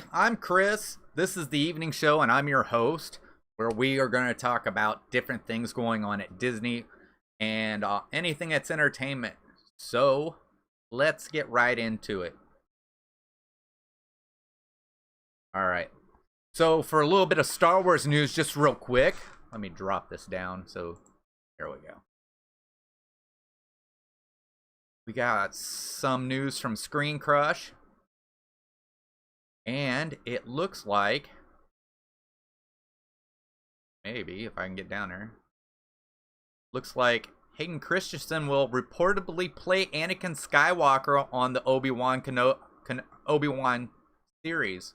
everybody, I'm Chris. This is the evening show and I'm your host, where we are going to talk about different things going on at Disney and anything that's entertainment. So let's get right into it. Alright, so for a little bit of Star Wars news, just real quick, let me drop this down. So here we go. We got some news from Screen Crush. And it looks like, maybe if I can get down there, looks like Hayden Christensen will reportedly play Anakin Skywalker on the Obi-Wan series.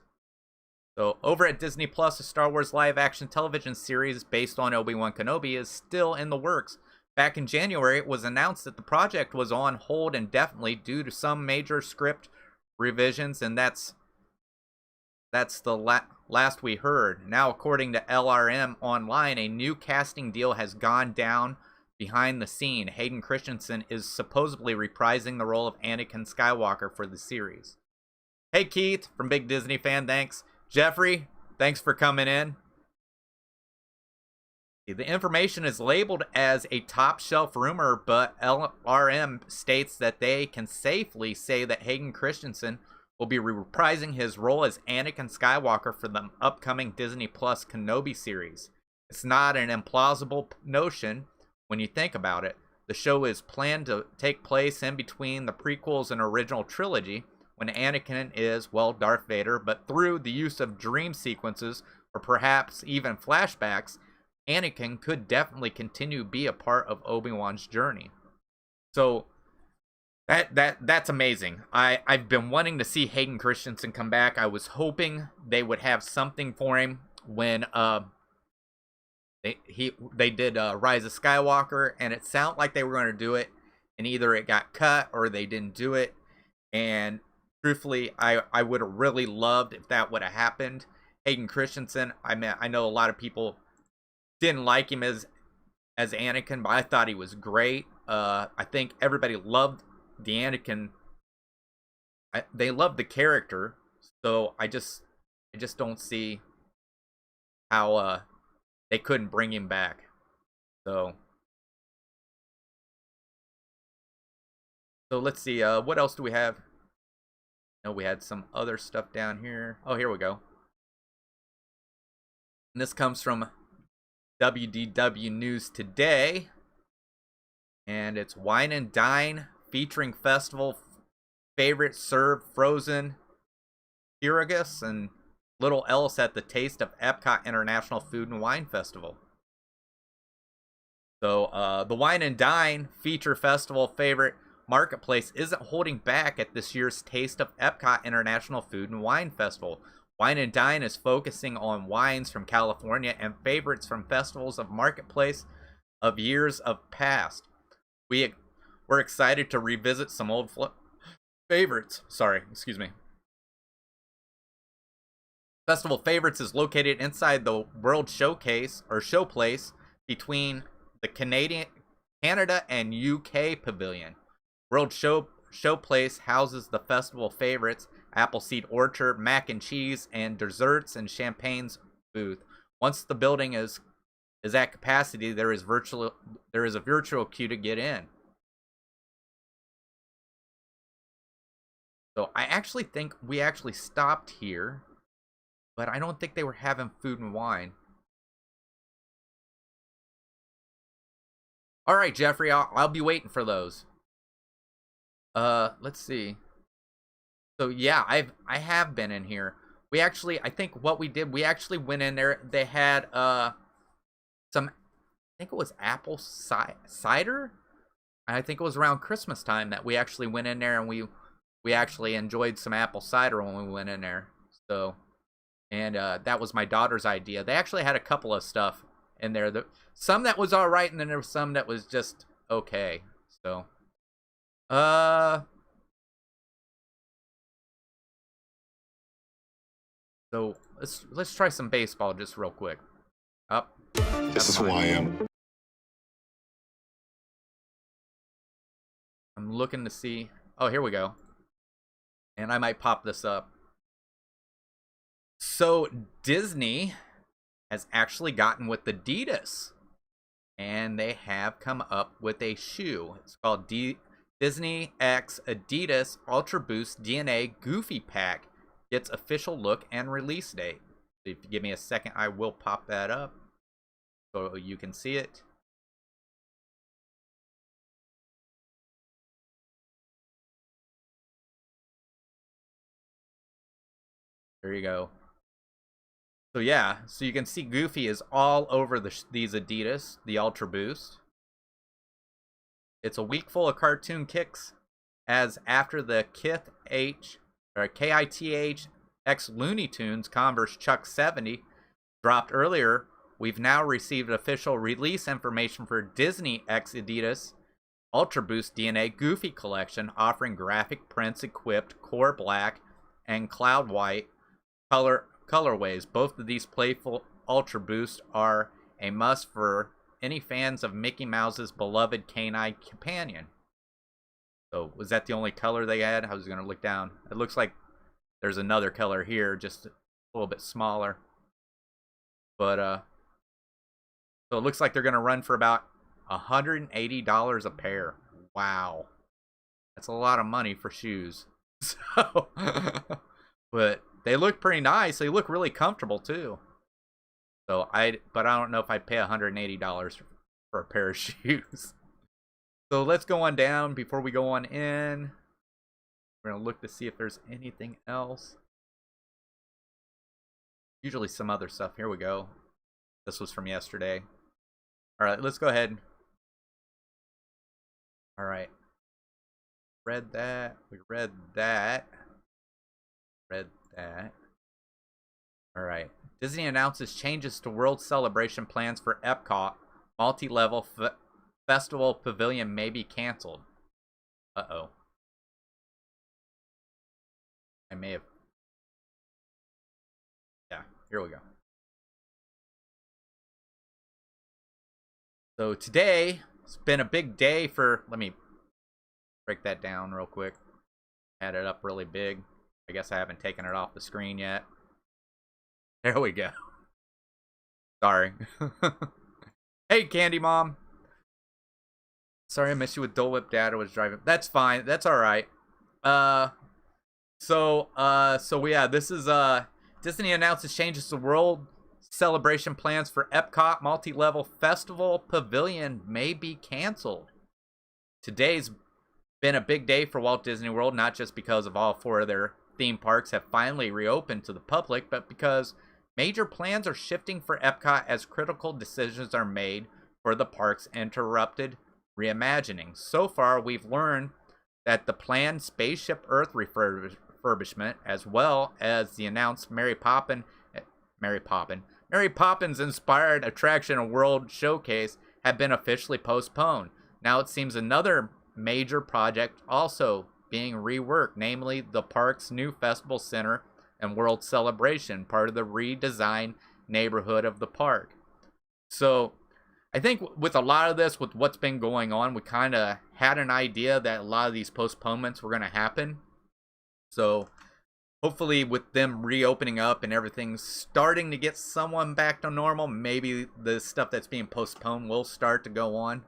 So over at Disney Plus, a Star Wars live-action television series based on Obi-Wan Kenobi is still in the works. Back in January, it was announced that the project was on hold indefinitely due to some major script revisions, and that's the last we heard. Now, according to LRM Online, a new casting deal has gone down behind the scene. Hayden Christensen is supposedly reprising the role of Anakin Skywalker for the series. Hey, Keith from Big Disney Fan, thanks. Jeffrey, thanks for coming in. The information is labeled as a top-shelf rumor, but LRM states that they can safely say that Hayden Christensen will be reprising his role as Anakin Skywalker for the upcoming Disney Plus Kenobi series. It's not an implausible notion when you think about it. The show is planned to take place in between the prequels and original trilogy, when Anakin is, well, Darth Vader, but through the use of dream sequences, or perhaps even flashbacks, Anakin could definitely continue to be a part of Obi-Wan's journey. So That's amazing. I've been wanting to see Hayden Christensen come back. I was hoping they would have something for him when they did Rise of Skywalker, and it sounded like they were going to do it, and either it got cut or they didn't do it. And truthfully, I would have really loved if that would have happened. Hayden Christensen, I know a lot of people didn't like him as Anakin, but I thought he was great. I think everybody loved the Anakin. They love the character, so I just don't see how they couldn't bring him back. So let's see, what else do we have? No, we had some other stuff down here. Oh, here we go. And this comes from WDW News Today, and it's Wine and Dine featuring festival favorites served frozen Kyrgyz and little else at the Taste of Epcot International Food and Wine Festival. So the Wine and Dine feature festival favorite Marketplace isn't holding back at this year's Taste of Epcot International Food and Wine Festival. Wine and Dine is focusing on wines from California and favorites from festivals of Marketplace of years of past. We're excited to revisit some old favorites. Festival Favorites is located inside the World Showcase or Showplace between the Canada and UK Pavilion. World Showplace houses the festival favorites, Appleseed Orchard, mac and cheese, and desserts and champagne's booth. Once the building is at capacity, there is a virtual queue to get in. So I actually think we actually stopped here, but I don't think they were having food and wine. All right, Jeffrey, I'll be waiting for those. Let's see. So yeah, I have been in here. We actually, I think what we did, we actually went in there. They had some, I think it was apple cider. I think it was around Christmas time that we actually went in there and we actually enjoyed some apple cider when we went in there. So, and that was my daughter's idea. They actually had a couple of stuff in there. Some that was all right, and then there was some that was just okay. So, so let's try some baseball just real quick. Up. This is who I am. I'm looking to see. Oh, here we go. And I might pop this up. So Disney has actually gotten with Adidas, and they have come up with a shoe. It's called Disney X Adidas Ultra Boost DNA Goofy Pack. Gets official look and release date. If you give me a second, I will pop that up so you can see it. There you go. So yeah, so you can see Goofy is all over these Adidas, the Ultra Boost. It's a week full of cartoon kicks, as after the KITH X Looney Tunes Converse Chuck 70 dropped earlier, we've now received official release information for Disney X Adidas Ultra Boost DNA Goofy Collection, offering graphic prints equipped core black and cloud white colorways. Both of these playful Ultra Boosts are a must for any fans of Mickey Mouse's beloved canine companion. So, was that the only color they had? I was going to look down. It looks like there's another color here, just a little bit smaller. But, so it looks like they're going to run for about $180 a pair. Wow. That's a lot of money for shoes. So, but they look pretty nice. They look really comfortable too. So but I don't know if I'd pay $180 for a pair of shoes. So let's go on down before we go on in. We're gonna look to see if there's anything else. Usually some other stuff. Here we go. This was from yesterday. All right, let's go ahead. All right. Read that. We read that. Read that. All right. Disney announces changes to World Celebration plans for Epcot. Multi-level festival pavilion may be canceled. Uh-oh. I may have... Yeah, here we go. So today, it's been a big day for... Let me break that down real quick. Add it up really big. I guess I haven't taken it off the screen yet. There we go. Sorry. Hey, Candy Mom. Sorry I missed you with Dole Whip Dad. I was driving. That's fine. That's all right. So yeah, this is Disney announces changes to World Celebration plans for Epcot multi-level festival pavilion may be canceled. Today's been a big day for Walt Disney World, not just because of all 4 of their theme parks have finally reopened to the public, but because major plans are shifting for Epcot as critical decisions are made for the park's interrupted reimagining. So far, we've learned that the planned Spaceship Earth refurbishment, as well as the announced Mary Poppins inspired attraction and world showcase have been officially postponed. Now it seems another major project also being reworked, namely the park's new festival center and world celebration, part of the redesigned neighborhood of the park. So I think with a lot of this, with what's been going on, we kind of had an idea that a lot of these postponements were going to happen. So hopefully with them reopening up and everything starting to get someone back to normal, maybe the stuff that's being postponed will start to go on.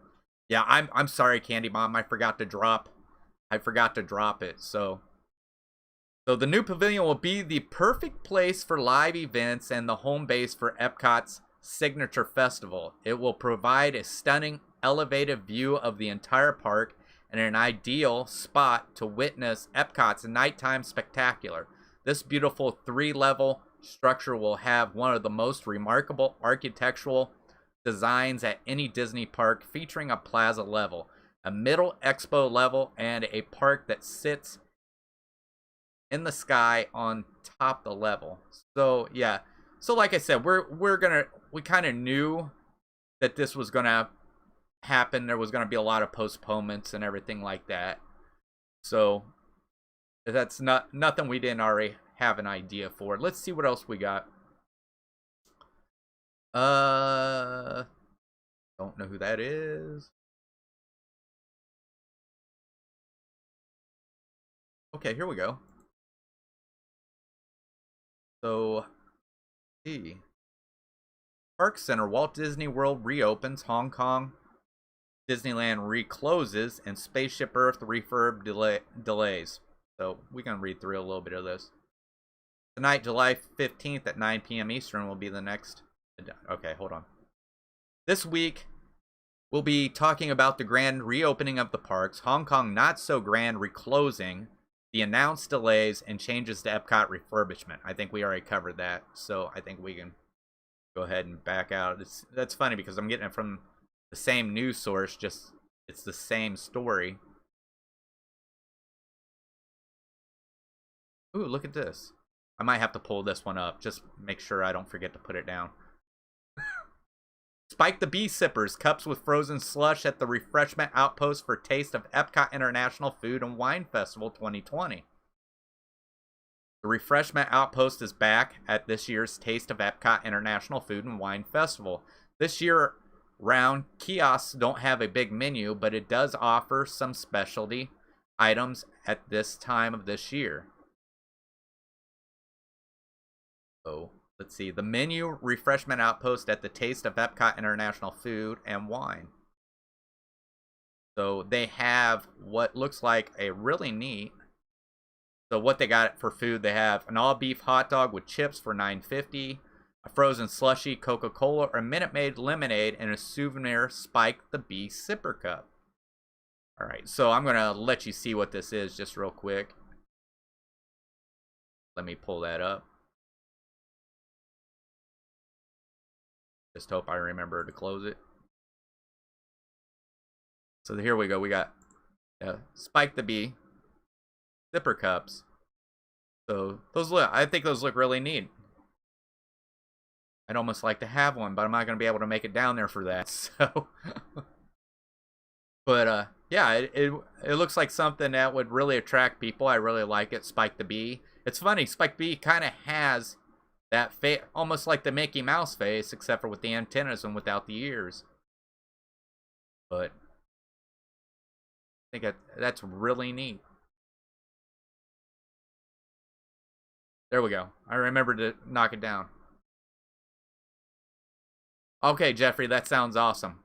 Yeah, I'm sorry, Candy Mom. I forgot to drop it. So the new pavilion will be the perfect place for live events and the home base for Epcot's signature festival. It will provide a stunning, elevated view of the entire park and an ideal spot to witness Epcot's nighttime spectacular. This beautiful 3-level structure will have one of the most remarkable architectural designs at any Disney park, featuring a plaza level, a middle expo level, and a park that sits in the sky on top of the level. So yeah, so like I said, we kind of knew that this was gonna happen. There was gonna be a lot of postponements and everything like that. So that's nothing we didn't already have an idea for. Let's see what else we got. Don't know who that is. Okay, here we go. So see. Park Center, Walt Disney World reopens, Hong Kong Disneyland recloses, and Spaceship Earth refurb delays. So we can read through a little bit of this. Tonight, July 15th at 9 p.m. Eastern will be the next. Okay, hold on. This week, we'll be talking about the grand reopening of the parks, Hong Kong not so grand reclosing, the announced delays, and changes to Epcot refurbishment. I think we already covered that, so I think we can go ahead and back out. That's funny because I'm getting it from the same news source, just it's the same story. Ooh, look at this. I might have to pull this one up, just make sure I don't forget to put it down. Spike the Bee Sippers, cups with frozen slush at the refreshment outpost for Taste of Epcot International Food and Wine Festival 2020. The refreshment outpost is back at this year's Taste of Epcot International Food and Wine Festival. This year round, kiosks don't have a big menu, but it does offer some specialty items at this time of this year. So, let's see. The menu refreshment outpost at the Taste of Epcot International Food and Wine. So they have what looks like a really neat. So what they got for food, they have an all-beef hot dog with chips for $9.50, a frozen slushy, Coca-Cola, or Minute Maid lemonade, and a souvenir Spike the Bee sipper cup. All right, so I'm going to let you see what this is just real quick. Let me pull that up. Just hope I remember to close it. So here we go. We got Spike the Bee zipper cups. So those look, I think those look really neat. I'd almost like to have one, but I'm not going to be able to make it down there for that. So, but yeah, it looks like something that would really attract people. I really like it. Spike the Bee. It's funny. Spike the Bee kind of has that face, almost like the Mickey Mouse face, except for with the antennas and without the ears. But I think that's really neat. There we go. I remembered to knock it down. Okay, Jeffrey, that sounds awesome.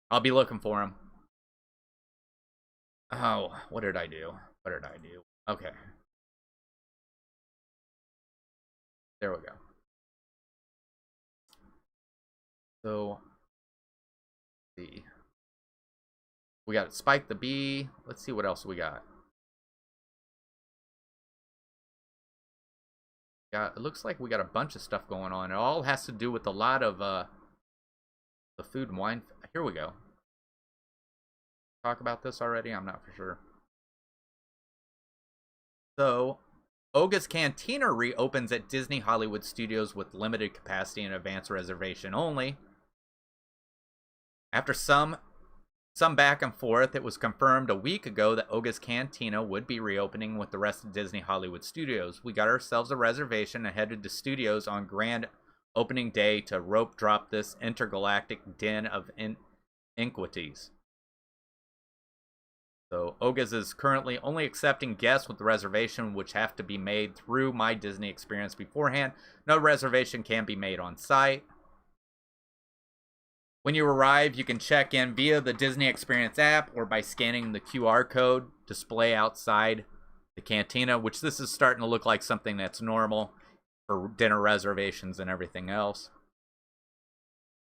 I'll be looking for him. Oh, what did I do? What did I do? Okay. There we go. So, let's see. We got Spike the Bee. Let's see what else we got. It looks like we got a bunch of stuff going on. It all has to do with a lot of the food and wine. Here we go. Talk about this already? I'm not for sure. So, Oga's Cantina reopens at Disney Hollywood Studios with limited capacity and advance reservation only. After some back and forth, it was confirmed a week ago that Oga's Cantina would be reopening with the rest of Disney Hollywood Studios. We got ourselves a reservation and headed to studios on grand opening day to rope drop this intergalactic den of iniquities. So Oga's is currently only accepting guests with the reservation, which have to be made through My Disney Experience beforehand. No reservation can be made on site. When you arrive, you can check in via the Disney Experience app or by scanning the QR code display outside the cantina, which this is starting to look like something that's normal for dinner reservations and everything else.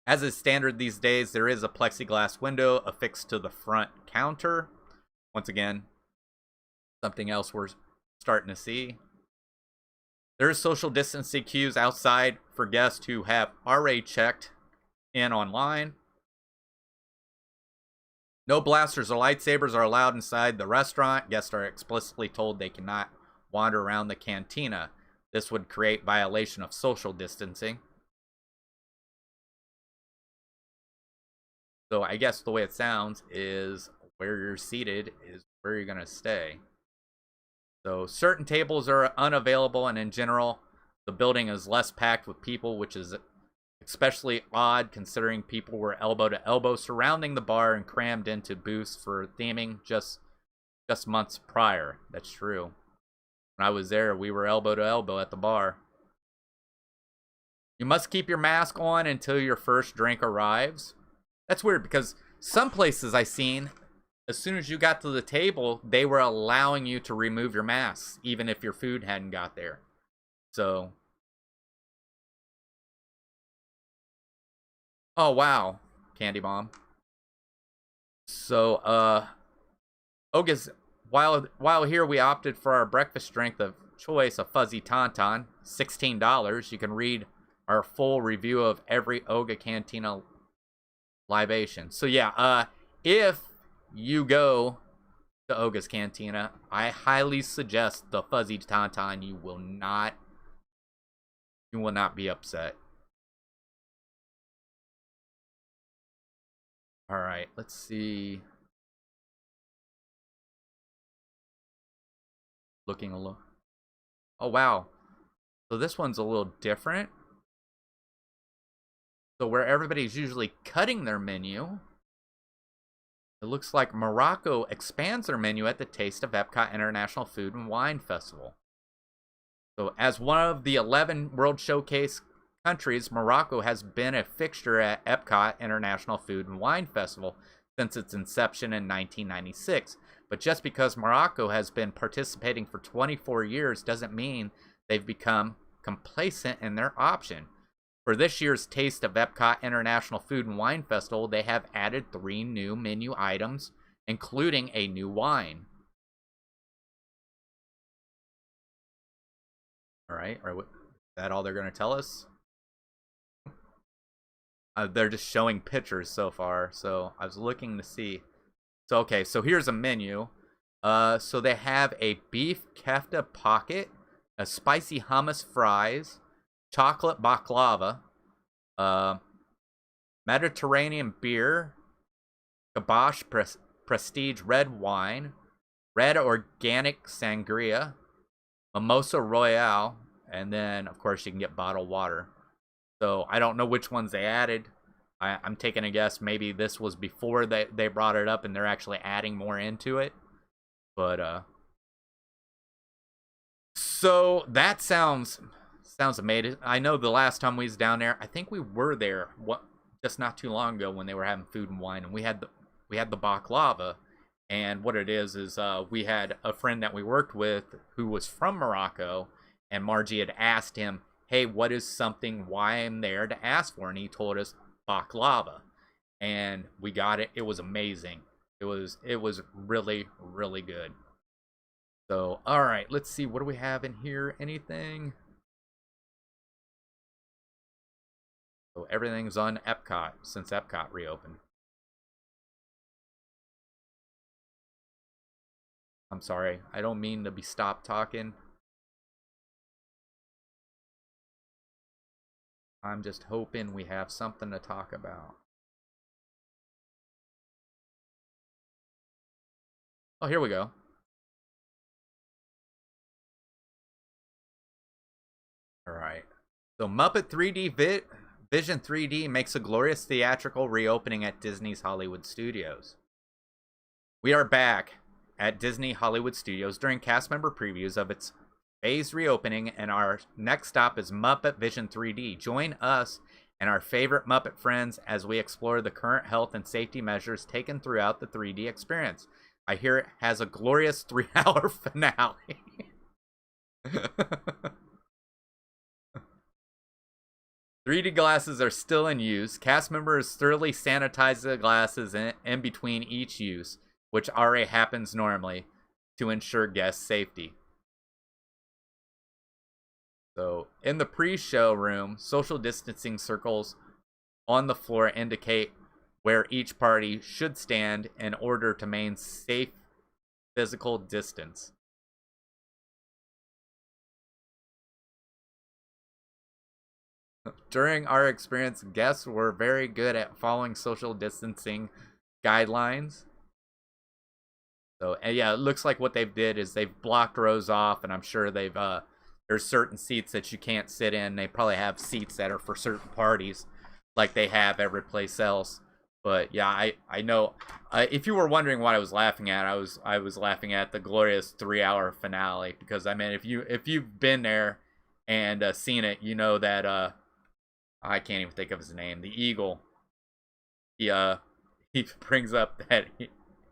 As is standard these days, there is a plexiglass window affixed to the front counter. Once again, something else we're starting to see. There is social distancing queues outside for guests who have already checked in online. No blasters or lightsabers are allowed inside the restaurant. Guests are explicitly told they cannot wander around the cantina. This would create violation of social distancing. So I guess the way it sounds is where you're seated is where you're going to stay. So certain tables are unavailable, and in general, the building is less packed with people, which is especially odd considering people were elbow to elbow surrounding the bar and crammed into booths for theming just months prior. That's true. When I was there, we were elbow to elbow at the bar. You must keep your mask on until your first drink arrives. That's weird because some places I seen, as soon as you got to the table, they were allowing you to remove your mask, even if your food hadn't got there. So, oh wow, Candy Bomb. So, Oga's, while here we opted for our breakfast drink of choice, a fuzzy tauntaun, $16. You can read our full review of every Oga Cantina libation. So yeah, if you go to Oga's Cantina, I highly suggest the fuzzy tauntaun. You will not be upset. All right, let's see. Looking a little. Oh wow. So this one's a little different. So where everybody's usually cutting their menu, it looks like Morocco expands their menu at the Taste of Epcot International Food and Wine Festival. So as one of the 11 World Showcase countries, Morocco has been a fixture at Epcot International Food and Wine Festival since its inception in 1996. But just because Morocco has been participating for 24 years doesn't mean they've become complacent in their option. For this year's Taste of Epcot International Food and Wine Festival, they have added 3 new menu items, including a new wine. All right, is that all they're going to tell us? They're just showing pictures so far, so I was looking to see. So, okay, so here's a menu. So they have a beef kefta pocket, a spicy hummus fries, chocolate baklava, Mediterranean beer, Kabosh Prestige red wine, red organic sangria, mimosa royale, and then, of course, you can get bottled water. So I don't know which ones they added. I'm taking a guess. Maybe this was before they brought it up and they're actually adding more into it. But, so that sounds amazing. I know the last time we was down there, I think we were there just not too long ago when they were having food and wine, and we had the baklava. And what it is we had a friend that we worked with who was from Morocco, and Margie had asked him, hey, what is something why I'm there to ask for? And he told us baklava. And we got it. It was amazing. It was really, really good. So, all right, let's see. What do we have in here? Anything? So everything's on Epcot since Epcot reopened. I'm sorry. I don't mean to be stopped talking. I'm just hoping we have something to talk about. Oh, here we go. All right. So Muppet 3D Vision 3D makes a glorious theatrical reopening at Disney's Hollywood Studios. We are back at Disney Hollywood Studios during cast member previews of its phased reopening, and our next stop is Muppet Vision 3D. Join us and our favorite Muppet friends as we explore the current health and safety measures taken throughout the 3D experience. I hear it has a glorious 3-hour finale. 3D glasses are still in use. Cast members thoroughly sanitize the glasses in between each use, which already happens normally, to ensure guest safety. So, in the pre-show room, social distancing circles on the floor indicate where each party should stand in order to maintain safe physical distance. During our experience, guests were very good at following social distancing guidelines. So, and yeah, it looks like what they've did is they've blocked rows off, and I'm sure they've there's certain seats that you can't sit in. They probably have seats that are for certain parties, like they have every place else. But yeah, I know. If you were wondering what I was laughing at, I was laughing at the glorious 3-hour finale, because I mean, if you've been there and seen it, you know that I can't even think of his name. The eagle. He brings up that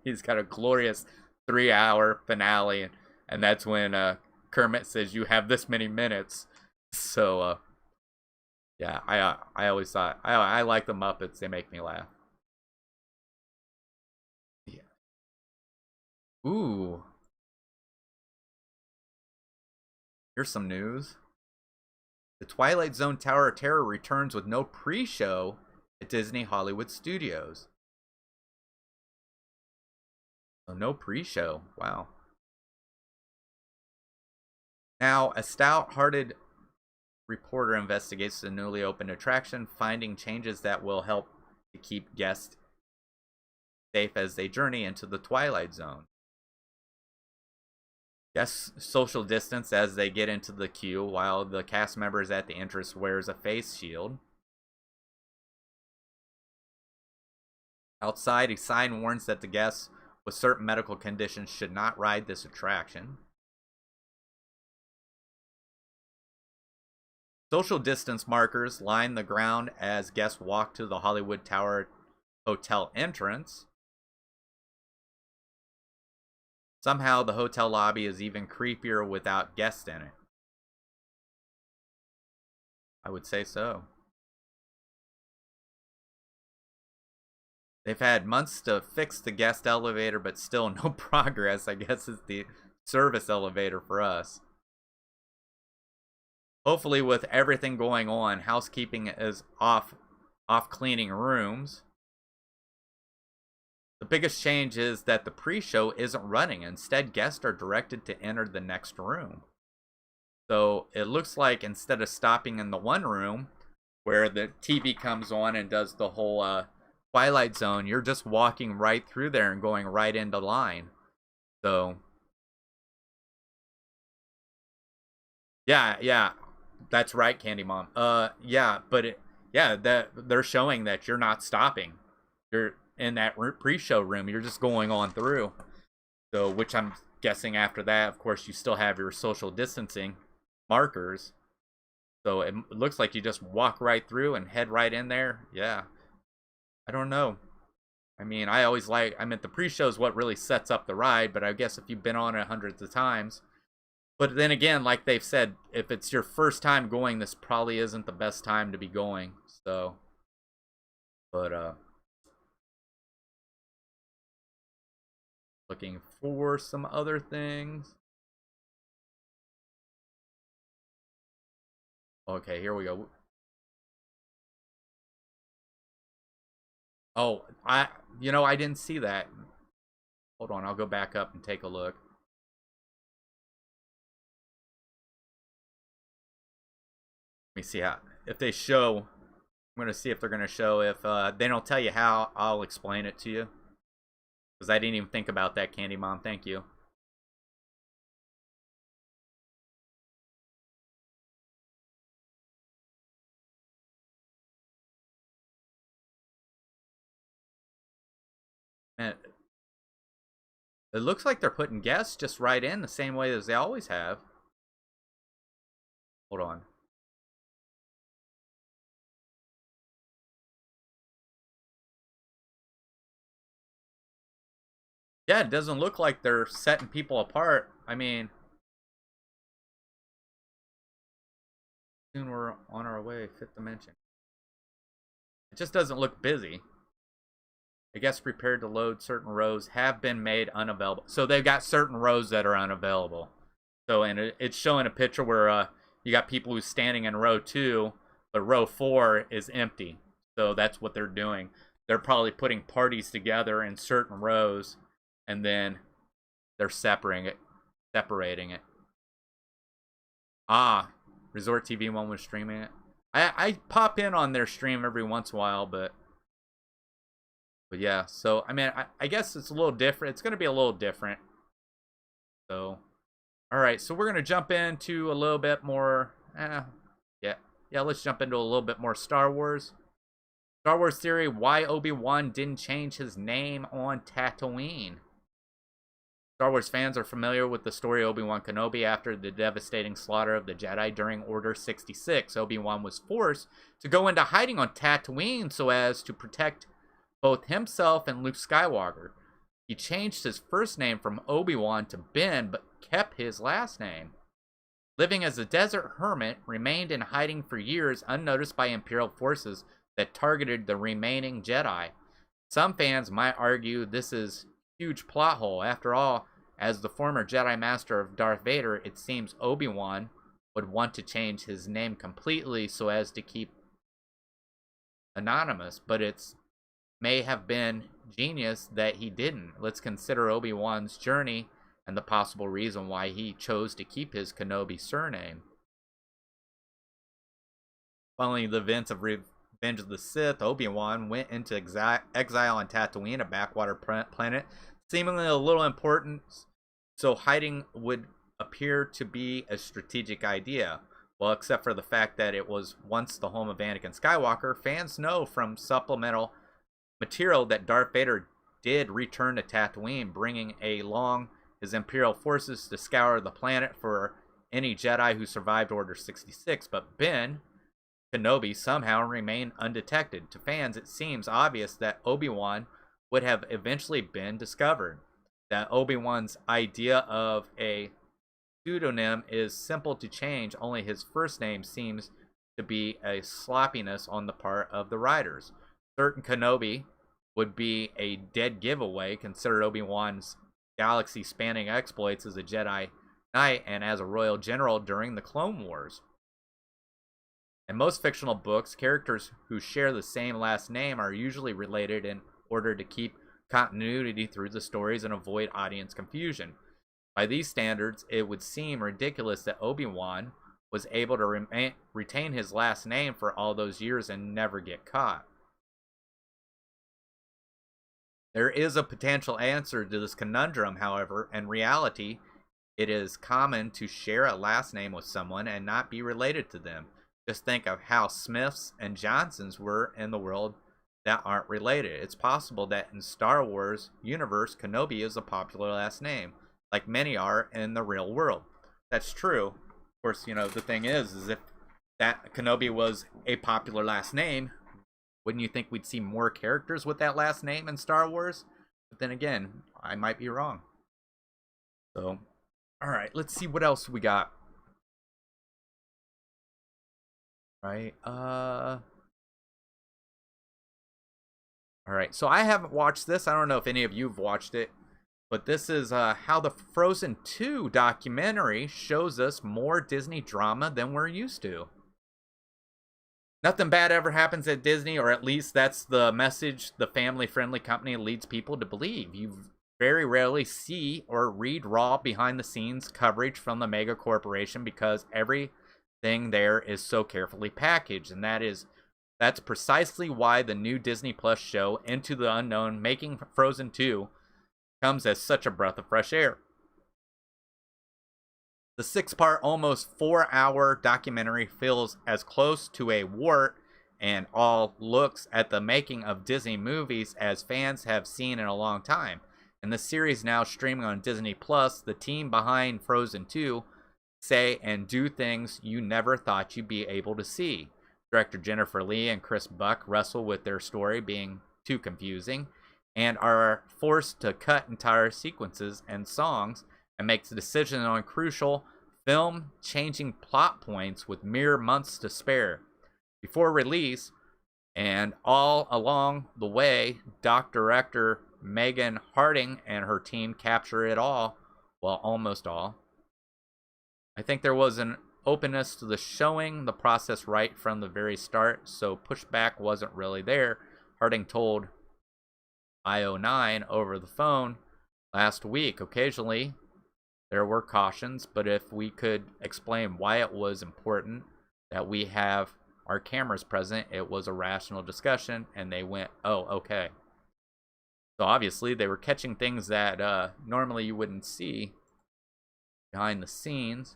he's got a glorious 3-hour finale, and that's when Kermit says you have this many minutes. So yeah, I always thought I like the Muppets. They make me laugh. Yeah. Ooh. Here's some news. The Twilight Zone Tower of Terror returns with no pre-show at Disney Hollywood Studios. So no pre-show. Wow. Now, a stout-hearted reporter investigates the newly opened attraction, finding changes that will help to keep guests safe as they journey into the Twilight Zone. Guests social distance as they get into the queue, while the cast members at the entrance wears a face shield. Outside, a sign warns that the guests with certain medical conditions should not ride this attraction. Social distance markers line the ground as guests walk to the Hollywood Tower Hotel entrance. Somehow, the hotel lobby is even creepier without guests in it. I would say so. They've had months to fix the guest elevator, but still no progress. I guess it's the service elevator for us. Hopefully, with everything going on, housekeeping is off cleaning rooms. The biggest change is that the pre-show isn't running. Instead, guests are directed to enter the next room. So it looks like instead of stopping in the one room where the TV comes on and does the whole Twilight Zone, you're just walking right through there and going right into line. So yeah, that's right, Candy Mom. Yeah, but that they're showing that you're not stopping. You're in that pre-show room. You're just going on through. So, which I'm guessing after that, of course, you still have your social distancing markers. So it looks like you just walk right through and head right in there. Yeah. I don't know. I mean, the pre-show is what really sets up the ride, but I guess if you've been on it hundreds of times. But then again, like they've said, if it's your first time going, this probably isn't the best time to be going. So, but looking for some other things. Okay, here we go. Oh, I didn't see that. Hold on, I'll go back up and take a look. Let me see if they show. I'm going to see if they're going to show. If they don't tell you how, I'll explain it to you. Because I didn't even think about that, Candy Mom. Thank you. Man, it looks like they're putting guests just right in the same way as they always have. Hold on. Yeah, it doesn't look like they're setting people apart. I mean, soon we're on our way, fifth dimension. It just doesn't look busy. I guess prepared to load certain rows have been made unavailable. So they've got certain rows that are unavailable. So, and it's showing a picture where you got people who's standing in row 2, but row 4 is empty. So that's what they're doing. They're probably putting parties together in certain rows, and then they're separating it. Ah, Resort TV One was streaming it. I pop in on their stream every once in a while, but yeah. So I mean, I guess it's a little different. It's going to be a little different. So, all right. So we're going to jump into a little bit more. Yeah. Let's jump into a little bit more Star Wars. Star Wars theory: why Obi-Wan didn't change his name on Tatooine. Star Wars fans are familiar with the story of Obi-Wan Kenobi. After the devastating slaughter of the Jedi during Order 66. Obi-Wan was forced to go into hiding on Tatooine so as to protect both himself and Luke Skywalker. He changed his first name from Obi-Wan to Ben, but kept his last name. Living as a desert hermit, remained in hiding for years unnoticed by Imperial forces that targeted the remaining Jedi. Some fans might argue this is a huge plot hole. After all, as the former Jedi Master of Darth Vader, it seems Obi-Wan would want to change his name completely so as to keep anonymous, but it's may have been genius that he didn't. Let's consider Obi-Wan's journey and the possible reason why he chose to keep his Kenobi surname. Following the events of Revenge of the Sith, Obi-Wan went into exile on Tatooine, a backwater planet, seemingly a little important, so hiding would appear to be a strategic idea. Well, except for the fact that it was once the home of Anakin Skywalker, fans know from supplemental material that Darth Vader did return to Tatooine, bringing along his Imperial forces to scour the planet for any Jedi who survived Order 66, but Ben Kenobi somehow remained undetected. To fans, it seems obvious that Obi-Wan would have eventually been discovered. That Obi-Wan's idea of a pseudonym is simple to change, only his first name seems to be a sloppiness on the part of the writers. Certain Kenobi would be a dead giveaway, considered Obi-Wan's galaxy-spanning exploits as a Jedi Knight and as a royal general during the Clone Wars. In most fictional books, characters who share the same last name are usually related in order to keep continuity through the stories and avoid audience confusion. By these standards, it would seem ridiculous that Obi-Wan was able to retain his last name for all those years and never get caught. There is a potential answer to this conundrum, however. In reality, it is common to share a last name with someone and not be related to them. Just think of how Smiths and Johnsons were in the world that aren't related. It's possible that in Star Wars universe, Kenobi is a popular last name, like many are in the real world. That's true. Of course, the thing is if that Kenobi was a popular last name, wouldn't you think we'd see more characters with that last name in Star Wars? But then again, I might be wrong. So, all right, let's see what else we got. Right, all right, so I haven't watched this. I don't know if any of you have watched it, but this is how the Frozen 2 documentary shows us more Disney drama than we're used to. Nothing bad ever happens at Disney, or at least that's the message the family-friendly company leads people to believe. You very rarely see or read raw behind-the-scenes coverage from the mega corporation because everything there is so carefully packaged, and that's precisely why the new Disney Plus show, Into the Unknown, Making Frozen 2, comes as such a breath of fresh air. The 6-part, almost 4-hour documentary feels as close to a wart and all looks at the making of Disney movies as fans have seen in a long time. In the series now streaming on Disney Plus, the team behind Frozen 2 say and do things you never thought you'd be able to see. Director Jennifer Lee and Chris Buck wrestle with their story being too confusing and are forced to cut entire sequences and songs and makes a decision on crucial film-changing plot points with mere months to spare. Before release, and all along the way, director Megan Harding and her team capture it all, well, almost all. I think there was an openness to the showing the process right from the very start, so pushback wasn't really there. Harding told IO9 over the phone last week, occasionally there were cautions, but if we could explain why it was important that we have our cameras present, it was a rational discussion, and they went, oh, okay. So obviously they were catching things that normally you wouldn't see behind the scenes.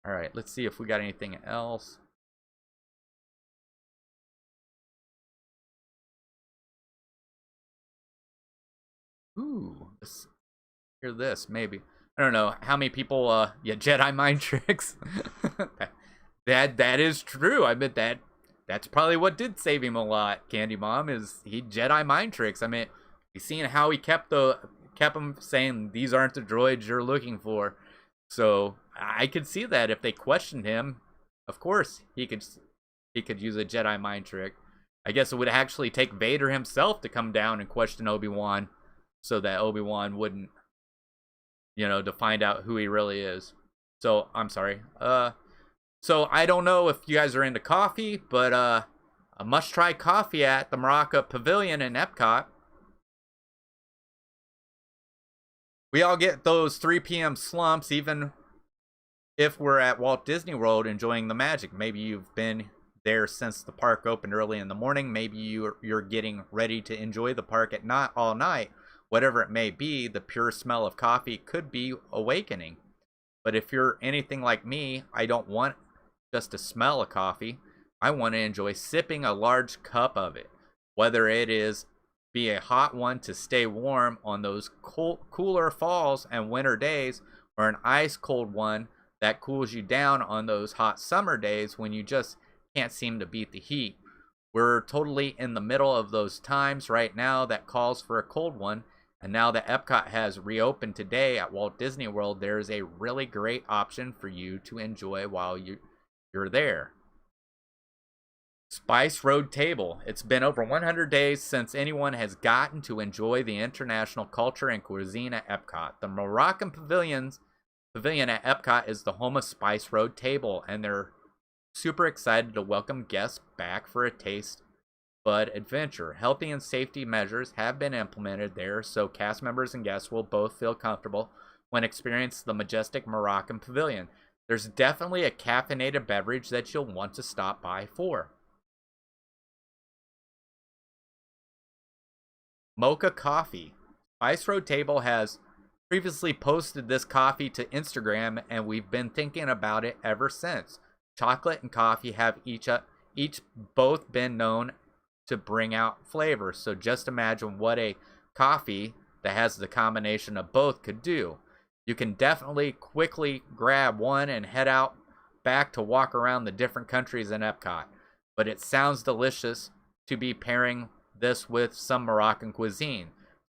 All right, let's see if we got anything else. Ooh, hear this, maybe. I don't know how many people, yeah, Jedi mind tricks. that is true. I bet that's probably what did save him a lot, Candy Mom, is he Jedi mind tricks. I mean, you seen how he kept him saying these aren't the droids you're looking for. So I could see that if they questioned him, of course he could use a Jedi mind trick. I guess it would actually take Vader himself to come down and question Obi-Wan, so that Obi-Wan wouldn't, to find out who he really is. So I'm sorry. So I don't know if you guys are into coffee, but a must-try coffee at the Morocco Pavilion in Epcot. We all get those 3 p.m. slumps, even if we're at Walt Disney World enjoying the magic. Maybe you've been there since the park opened early in the morning. Maybe you're getting ready to enjoy the park at night all night. Whatever it may be, the pure smell of coffee could be awakening. But if you're anything like me, I don't want just to smell of coffee. I want to enjoy sipping a large cup of it, whether it is be a hot one to stay warm on those cooler falls and winter days, or an ice cold one that cools you down on those hot summer days when you just can't seem to beat the heat. We're totally in the middle of those times right now that calls for a cold one, and now that Epcot has reopened today at Walt Disney World, there's a really great option for you to enjoy while you're there. Spice Road Table. It's been over 100 days since anyone has gotten to enjoy the international culture and cuisine at Epcot. The Morocco Pavilion at Epcot is the home of Spice Road Table, and they're super excited to welcome guests back for a taste bud adventure. Healthy and safety measures have been implemented there, so cast members and guests will both feel comfortable when experiencing the majestic Morocco Pavilion. There's definitely a caffeinated beverage that you'll want to stop by for. Mocha Coffee. Spice Road Table has previously posted this coffee to Instagram, and we've been thinking about it ever since. Chocolate and coffee have each both been known to bring out flavor, so just imagine what a coffee that has the combination of both could do. You can definitely quickly grab one and head out back to walk around the different countries in Epcot, but it sounds delicious to be pairing this with some Moroccan cuisine.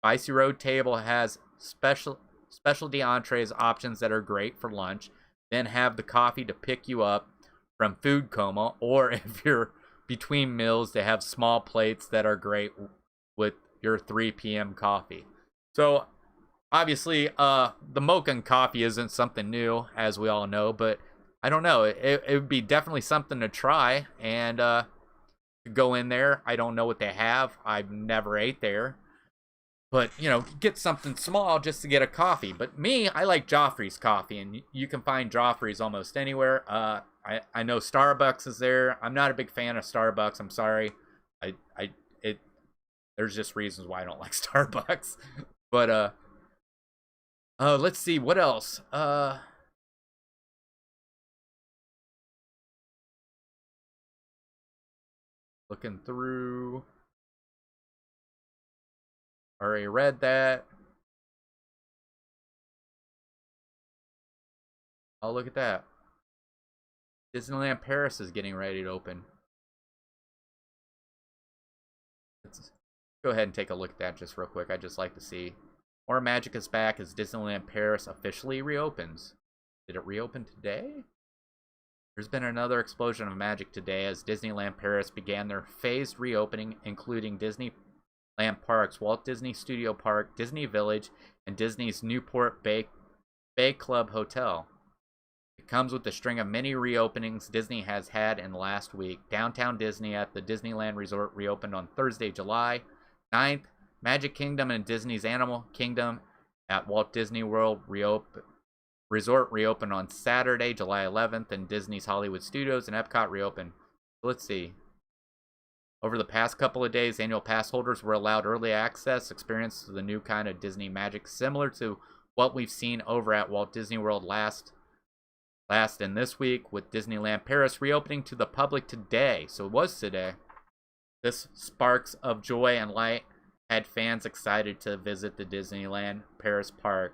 Spicy Road Table has specialty entrees options that are great for lunch, then have the coffee to pick you up from food coma, or if you're between meals, they have small plates that are great with your 3 p.m. coffee. So obviously the mocha coffee isn't something new, as we all know, but I don't know, it would be definitely something to try, and go in there. I don't know what they have. I've never ate there. But, get something small just to get a coffee. But me, I like Joffrey's coffee, and you can find Joffrey's almost anywhere. I know Starbucks is there. I'm not a big fan of Starbucks. I'm sorry. There's just reasons why I don't like Starbucks. But let's see what else. Looking through. Already read that. Oh, look at that. Disneyland Paris is getting ready to open. Let's go ahead and take a look at that just real quick. I'd just like to see. More magic is back as Disneyland Paris officially reopens. Did it reopen today? There's been another explosion of magic today as Disneyland Paris began their phased reopening, including Disneyland Parks, Walt Disney Studio Park, Disney Village, and Disney's Newport Bay Club Hotel. It comes with a string of many reopenings Disney has had in the last week. Downtown Disney at the Disneyland Resort reopened on Thursday, July 9th. Magic Kingdom and Disney's Animal Kingdom at Walt Disney World Resort reopened on Saturday, July 11th, and Disney's Hollywood Studios and Epcot reopened. Let's see. Over the past couple of days, annual pass holders were allowed early access, experience the new kind of Disney magic, similar to what we've seen over at Walt Disney World last and this week, with Disneyland Paris reopening to the public today. So it was today. This sparks of joy and light had fans excited to visit the Disneyland Paris park.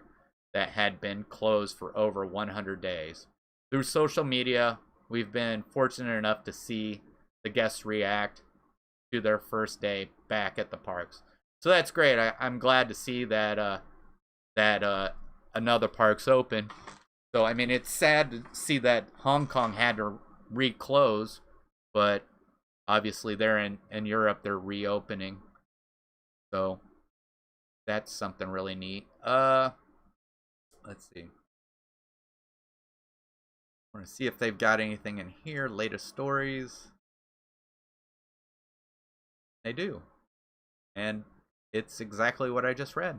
that had been closed for over 100 days. Through social media, we've been fortunate enough to see the guests react to their first day back at the parks. So that's great. I'm glad to see that another park's open. So, I mean, it's sad to see that Hong Kong had to reclose, but obviously they're in Europe, they're reopening. So that's something really neat. Let's see. I want to see if they've got anything in here. Latest stories. They do. And it's exactly what I just read.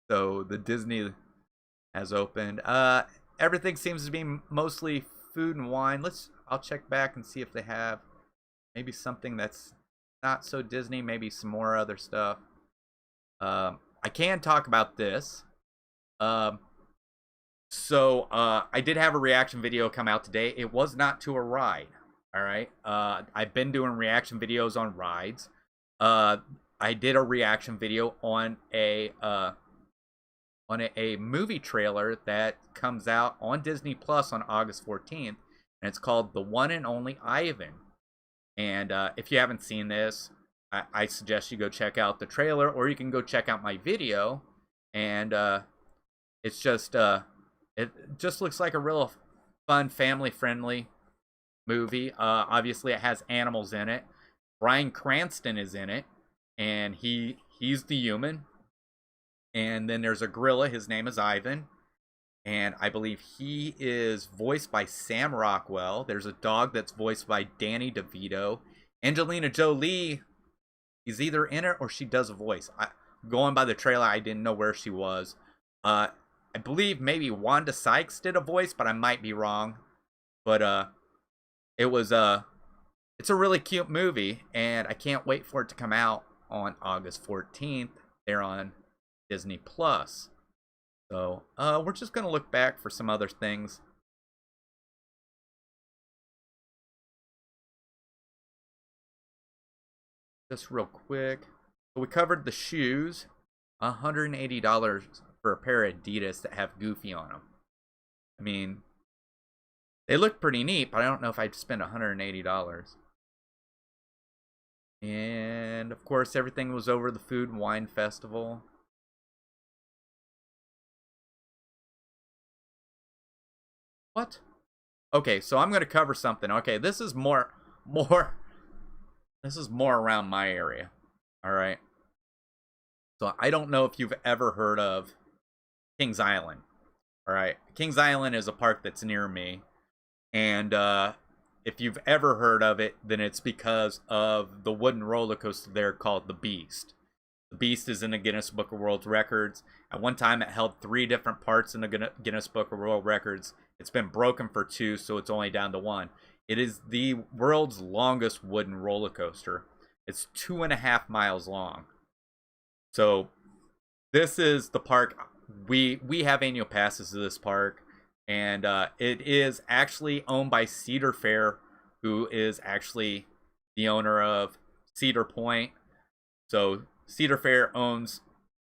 So the Disney has opened. Everything seems to be mostly food and wine. I'll check back and see if they have maybe something that's not so Disney, maybe some more other stuff. I can talk about this. So I did have a reaction video come out today. It was not to a ride. All right. I've been doing reaction videos on rides. I did a reaction video on a movie trailer that comes out on Disney Plus on August 14th, and it's called The One and Only Ivan. And if you haven't seen this, I suggest you go check out the trailer, or you can go check out my video. And it just looks like a real fun, family-friendly movie. Obviously, it has animals in it. Bryan Cranston is in it, and he's the human. And then there's a gorilla. His name is Ivan. And I believe he is voiced by Sam Rockwell. There's a dog that's voiced by Danny DeVito. Angelina Jolie is either in it or she does a voice. Going by the trailer, I didn't know where she was. I believe maybe Wanda Sykes did a voice, but I might be wrong. But it's a really cute movie, and I can't wait for it to come out on August 14th. They're on Disney Plus. So we're just gonna look back for some other things. Just real quick. So we covered the shoes. $180 for a pair of Adidas that have Goofy on them. I mean, they look pretty neat, but I don't know if I'd spend $180. And of course, everything was over the Food and Wine Festival. What? Okay, so I'm going to cover something. Okay, this is more around my area. All right. So I don't know if you've ever heard of Kings Island. All right. Kings Island is a park that's near me. And if you've ever heard of it, then it's because of the wooden roller coaster there called the Beast. The Beast is in the Guinness Book of World Records. At one time, it held 3 different parts in the Guinness Book of World Records. It's been broken for 2, so it's only down to 1. It is the world's longest wooden roller coaster. It's 2.5 miles long. So this is the park. We have annual passes to this park, and it is actually owned by Cedar Fair, who is actually the owner of Cedar Point. So Cedar Fair owns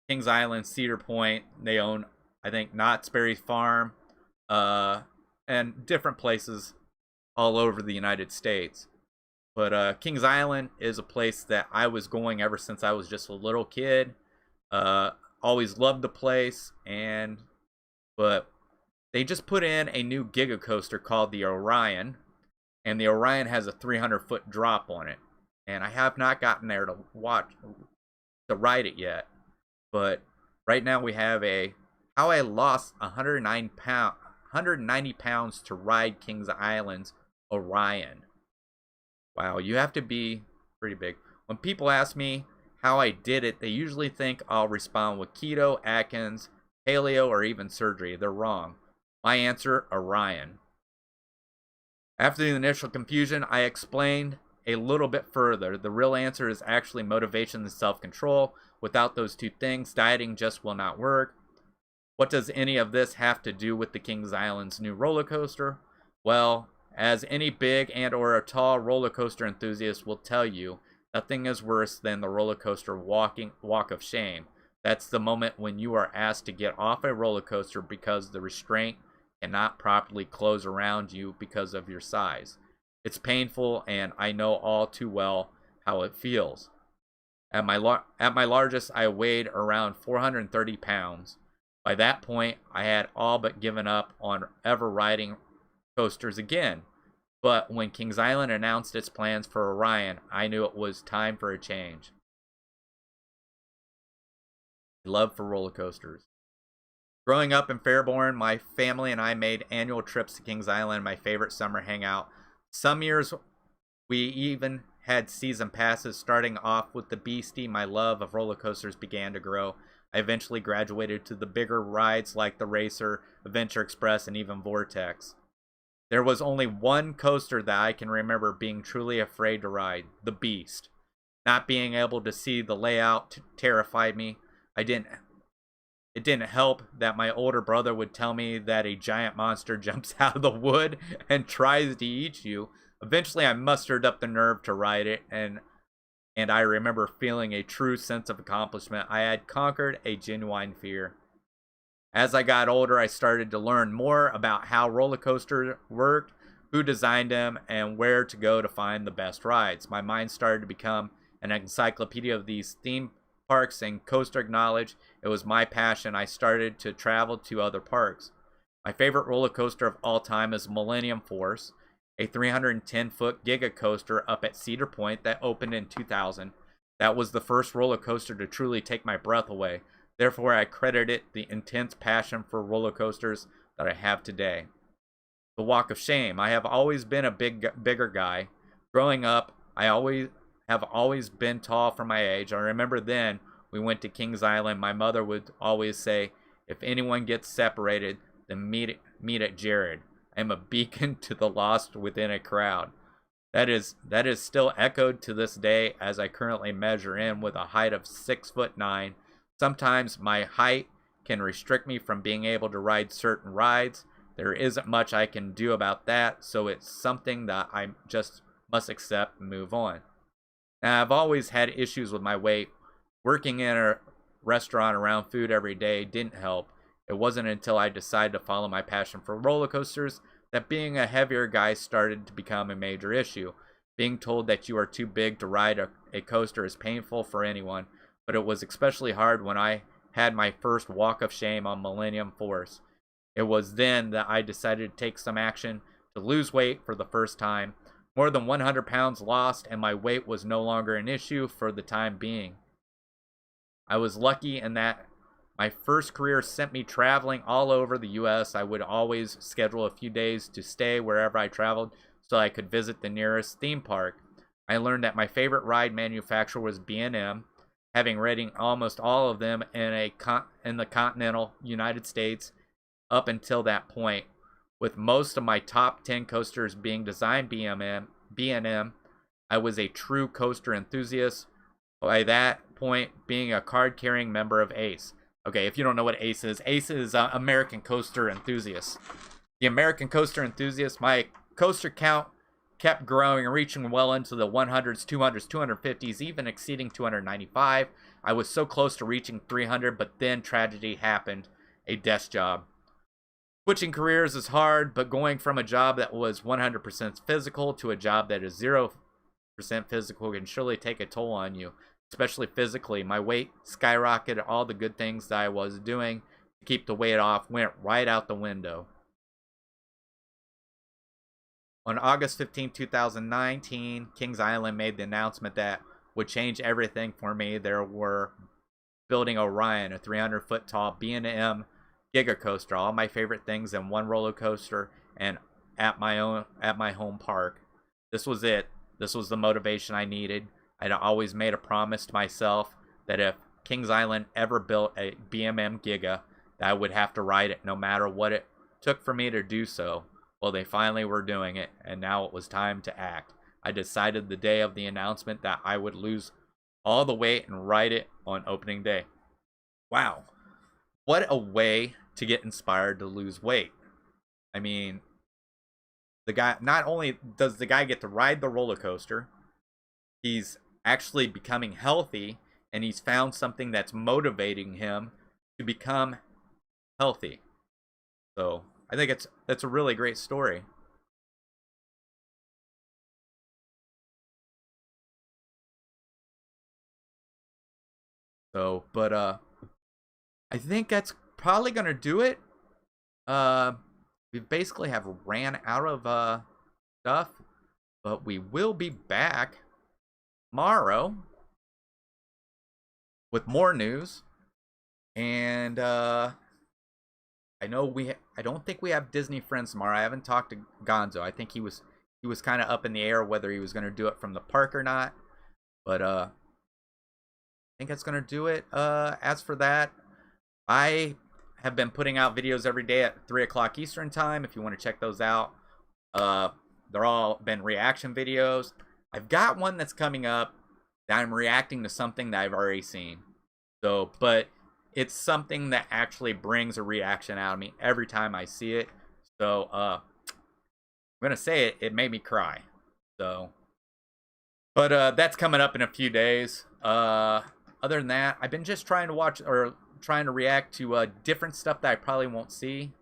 Kings Island, Cedar Point. They own, I think, Knott's Berry Farm, and different places all over the United States. But Kings Island is a place that I was going ever since I was just a little kid. Always loved the place, but they just put in a new Giga Coaster called the Orion, and the Orion has a 300-foot drop on it. And I have not gotten there to ride it yet. But right now we have how I lost 190 pounds to ride Kings Island's Orion. Wow, you have to be pretty big. When people ask me how I did it, they usually think I'll respond with keto, Atkins, paleo, or even surgery. They're wrong. My answer, Orion. After the initial confusion, I explained a little bit further. The real answer is actually motivation and self-control. Without those 2 things, dieting just will not work. What does any of this have to do with the Kings Island's new roller coaster? Well, as any big and or a tall roller coaster enthusiast will tell you, nothing is worse than the roller coaster walk of shame. That's the moment when you are asked to get off a roller coaster because the restraint cannot properly close around you because of your size. It's painful, and I know all too well how it feels. At my largest, I weighed around 430 pounds. By that point, I had all but given up on ever riding coasters again. But when Kings Island announced its plans for Orion, I knew it was time for a change. Love for roller coasters. Growing up in Fairborn, my family and I made annual trips to Kings Island, my favorite summer hangout. Some years we even had season passes. Starting off with the Beastie, my love of roller coasters began to grow. I eventually graduated to the bigger rides like the Racer, Adventure Express, and even Vortex. There was only one coaster that I can remember being truly afraid to ride, the Beast. Not being able to see the layout terrified me. It didn't help that my older brother would tell me that a giant monster jumps out of the wood and tries to eat you. Eventually, I mustered up the nerve to ride it, and I remember feeling a true sense of accomplishment. I had conquered a genuine fear. As I got older, I started to learn more about how roller coasters worked, who designed them, and where to go to find the best rides. My mind started to become an encyclopedia of these theme parks and coaster knowledge. It was my passion. I started to travel to other parks. My favorite roller coaster of all time is Millennium Force, a 310-foot giga coaster up at Cedar Point that opened in 2000. That was the first roller coaster to truly take my breath away. Therefore, I credit it the intense passion for roller coasters that I have today. The Walk of Shame. I have always been a bigger guy. Growing up, I have always been tall for my age. I remember then we went to Kings Island. My mother would always say, if anyone gets separated, then meet at Jared. I am a beacon to the lost within a crowd. That is still echoed to this day as I currently measure in with a height of 6'9". Sometimes my height can restrict me from being able to ride certain rides. There isn't much I can do about that, so it's something that I just must accept and move on. Now, I've always had issues with my weight. Working in a restaurant around food every day didn't help. It wasn't until I decided to follow my passion for roller coasters that being a heavier guy started to become a major issue. Being told that you are too big to ride a coaster is painful for anyone, but it was especially hard when I had my first walk of shame on Millennium Force. It was then that I decided to take some action to lose weight for the first time. More than 100 pounds lost, and my weight was no longer an issue for the time being. I was lucky in that my first career sent me traveling all over the U.S. I would always schedule a few days to stay wherever I traveled so I could visit the nearest theme park. I learned that my favorite ride manufacturer was B&M, having ridden almost all of them in the continental United States up until that point. With most of my top 10 coasters being designed B&M, I was a true coaster enthusiast. By that point, being a card-carrying member of ACE. Okay, if you don't know what ACE is American Coaster Enthusiast. The American Coaster Enthusiast, my coaster count kept growing, reaching well into the 100s, 200s, 250s, even exceeding 295. I was so close to reaching 300, but then tragedy happened, a desk job. Switching careers is hard, but going from a job that was 100% physical to a job that is 0% physical can surely take a toll on you, especially physically. My weight skyrocketed. All the good things that I was doing to keep the weight off went right out the window. On August 15, 2019, Kings Island made the announcement that would change everything for me. They were building Orion, a 300-foot tall B&M giga coaster, all my favorite things in one roller coaster and at my home park. This was it. This was the motivation I needed. I'd always made a promise to myself that if Kings Island ever built a B&M giga, that I would have to ride it no matter what it took for me to do so. Well, they finally were doing it, and now it was time to act. I decided the day of the announcement that I would lose all the weight and ride it on opening day. Wow. What a way to get inspired to lose weight. I mean, the guy, not only does the guy get to ride the roller coaster, he's actually becoming healthy, and he's found something that's motivating him to become healthy. So I think that's a really great story. So, but I think that's probably gonna do it. We basically have ran out of stuff, but we will be back tomorrow with more news. And I don't think we have Disney Friends tomorrow. I haven't talked to Gonzo. I think he was kind of up in the air whether he was going to do it from the park or not. But I think that's going to do it. As for that, I have been putting out videos every day at 3 o'clock Eastern time. If you want to check those out, they're all been reaction videos. I've got one that's coming up that I'm reacting to something that I've already seen. So, but it's something that actually brings a reaction out of me every time I see it. So, I'm gonna say it made me cry. So, but that's coming up in a few days. Other than that, I've been just trying to watch or trying to react to different stuff that I probably won't see.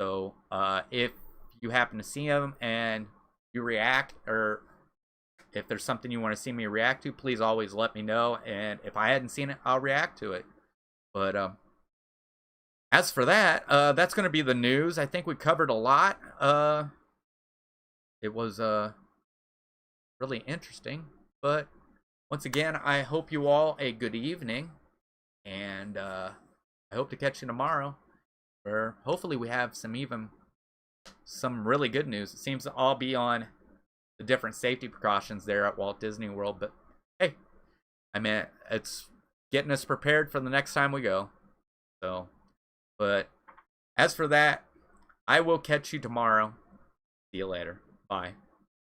So, if you happen to see them and you react, or if there's something you want to see me react to, please always let me know. And if I hadn't seen it, I'll react to it. But as for that, that's going to be the news. I think we covered a lot. It was really interesting. But once again, I hope you all a good evening. And I hope to catch you tomorrow, where hopefully we have some really good news. It seems to all be on the different safety precautions there at Walt Disney World. But hey, I mean, it's getting us prepared for the next time we go. So, but as for that, I will catch you tomorrow. See you later. Bye.